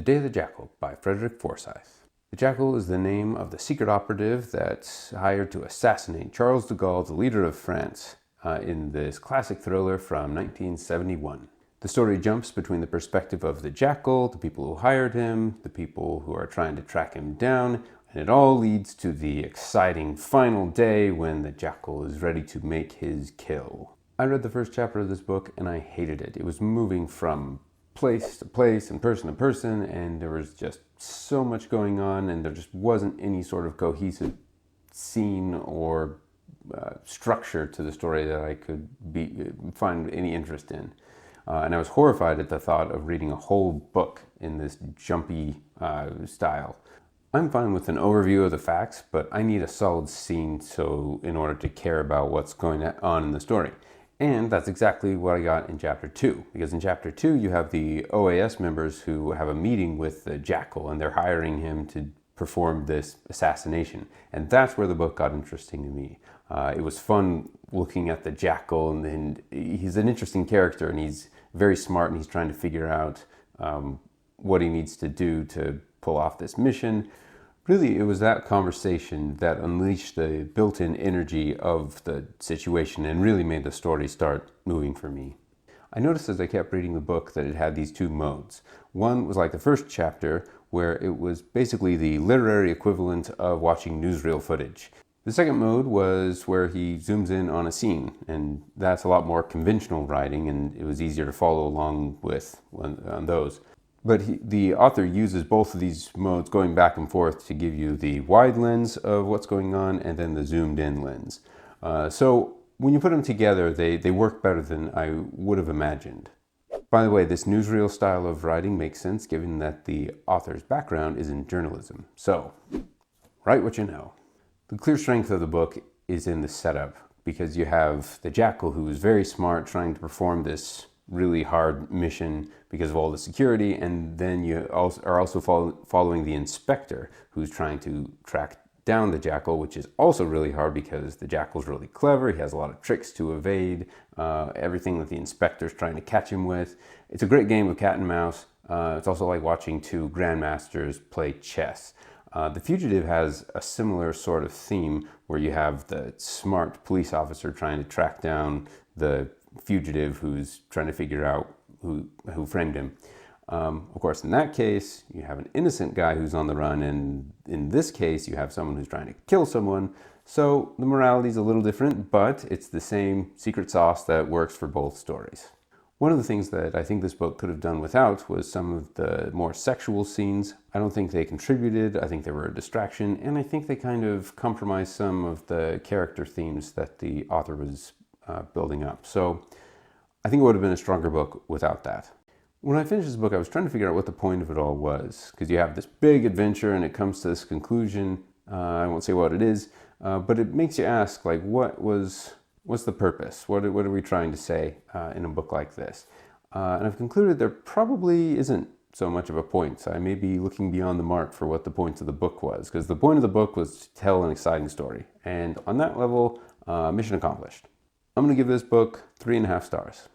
The Day of the Jackal by Frederick Forsyth. The Jackal is the name of the secret operative that's hired to assassinate Charles de Gaulle, the leader of France, in this classic thriller from 1971. The story jumps between the perspective of the Jackal, the people who hired him, the people who are trying to track him down, and it all leads to the exciting final day when the Jackal is ready to make his kill. I read the first chapter of this book and I hated it. It was moving from place to place and person to person, and there was just so much going on, and there just wasn't any sort of cohesive scene or structure to the story that I could find any interest in. And I was horrified at the thought of reading a whole book in this jumpy style. I'm fine with an overview of the facts, but I need a solid scene in order to care about what's going on in the story. And that's exactly what I got in Chapter 2, because in Chapter 2 you have the OAS members who have a meeting with the Jackal, and they're hiring him to perform this assassination. And that's where the book got interesting to me. It was fun looking at the Jackal, and he's an interesting character, and he's very smart, and he's trying to figure out what he needs to do to pull off this mission. Really, it was that conversation that unleashed the built-in energy of the situation and really made the story start moving for me. I noticed as I kept reading the book that it had these two modes. One was like the first chapter, where it was basically the literary equivalent of watching newsreel footage. The second mode was where he zooms in on a scene, and that's a lot more conventional writing, and it was easier to follow along with on those. But the author uses both of these modes going back and forth to give you the wide lens of what's going on and then the zoomed in lens. So when you put them together, they work better than I would have imagined. By the way, this newsreel style of writing makes sense given that the author's background is in journalism. So, write what you know. The clear strength of the book is in the setup, because you have the Jackal, who is very smart, trying to perform this really hard mission because of all the security, and then you are also following the inspector, who's trying to track down the Jackal, which is also really hard because the Jackal's really clever. He has a lot of tricks to evade everything that the inspector's trying to catch him with. It's a great game of cat and mouse. It's also like watching two grandmasters play chess. The Fugitive has a similar sort of theme, where you have the smart police officer trying to track down the fugitive who's trying to figure out who framed him. Of course, in that case, you have an innocent guy who's on the run, and in this case, you have someone who's trying to kill someone. So the morality is a little different, but it's the same secret sauce that works for both stories. One of the things that I think this book could have done without was some of the more sexual scenes. I don't think they contributed. I think they were a distraction, and I think they kind of compromised some of the character themes that the author was building up. So I think it would have been a stronger book without that. When I finished this book, I was trying to figure out what the point of it all was, because you have this big adventure and it comes to this conclusion. I won't say what it is, but it makes you ask, like, what's the purpose? What are we trying to say in a book like this? And I've concluded there probably isn't so much of a point. So I may be looking beyond the mark for what the point of the book was, because the point of the book was to tell an exciting story. And on that level, mission accomplished. I'm going to give this book 3.5 stars.